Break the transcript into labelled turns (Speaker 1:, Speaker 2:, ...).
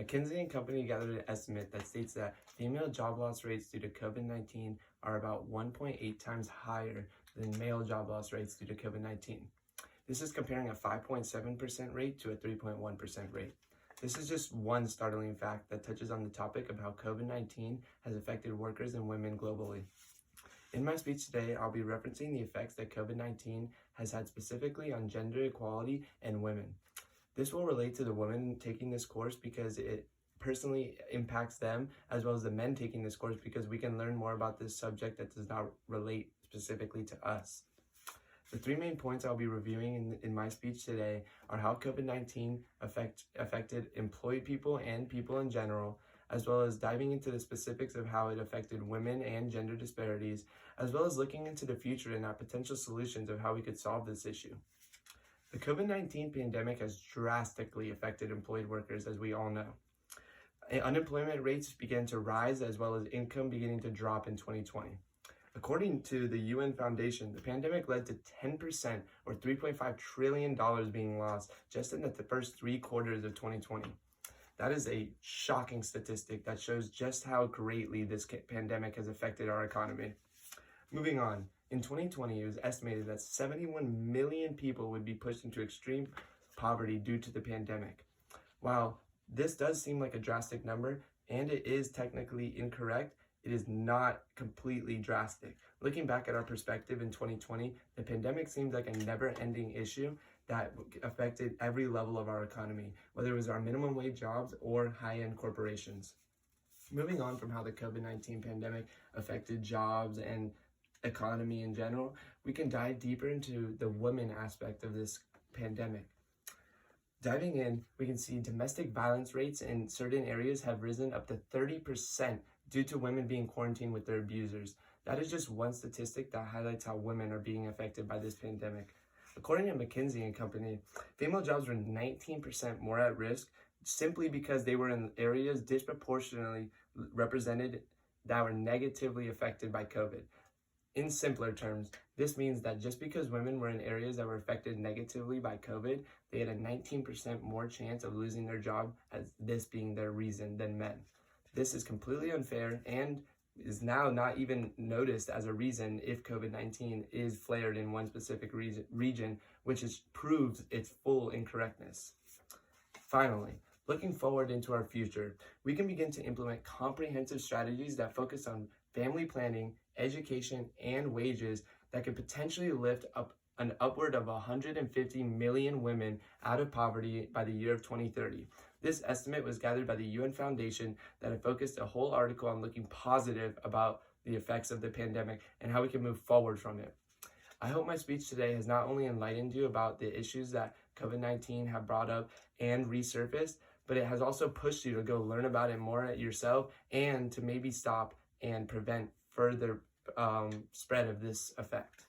Speaker 1: McKinsey & Company gathered an estimate that states that female job loss rates due to COVID-19 are about 1.8 times higher than male job loss rates due to COVID-19. This is comparing a 5.7% rate to a 3.1% rate. This is just one startling fact that touches on the topic of how COVID-19 has affected workers and women globally. In my speech today, I'll be referencing the effects that COVID-19 has had specifically on gender equality and women. This will relate to the women taking this course because it personally impacts them, as well as the men taking this course because we can learn more about this subject that does not relate specifically to us. The three main points I'll be reviewing in my speech today are how COVID-19 affected employed people and people in general, as well as diving into the specifics of how it affected women and gender disparities, as well as looking into the future and our potential solutions of how we could solve this issue. The COVID-19 pandemic has drastically affected employed workers, as we all know. Unemployment rates began to rise, as well as income beginning to drop in 2020. According to the UN Foundation, the pandemic led to 10% or $3.5 trillion being lost just in the first 3 quarters of 2020. That is a shocking statistic that shows just how greatly this pandemic has affected our economy. Moving on, in 2020, it was estimated that 71 million people would be pushed into extreme poverty due to the pandemic. While this does seem like a drastic number, and it is technically incorrect, it is not completely drastic. Looking back at our perspective in 2020, the pandemic seems like a never-ending issue that affected every level of our economy, whether it was our minimum wage jobs or high-end corporations. Moving on from how the COVID-19 pandemic affected jobs and economy in general, we can dive deeper into the women aspect of this pandemic. Diving in, we can see domestic violence rates in certain areas have risen up to 30% due to women being quarantined with their abusers. That is just one statistic that highlights how women are being affected by this pandemic. According to McKinsey & Company, female jobs were 19% more at risk simply because they were in areas disproportionately represented that were negatively affected by COVID. In simpler terms, this means that just because women were in areas that were affected negatively by COVID, they had a 19% more chance of losing their job, as this being their reason, than men. This is completely unfair and is now not even noticed as a reason if COVID-19 is flared in one specific region, which proves its full incorrectness. Finally, looking forward into our future, we can begin to implement comprehensive strategies that focus on family planning, education, and wages that could potentially lift up an upward of 150 million women out of poverty by the year of 2030. This estimate was gathered by the UN Foundation that had focused a whole article on looking positive about the effects of the pandemic and how we can move forward from it. I hope my speech today has not only enlightened you about the issues that COVID-19 have brought up and resurfaced, but it has also pushed you to go learn about it more yourself and to maybe stop and prevent further spread of this effect.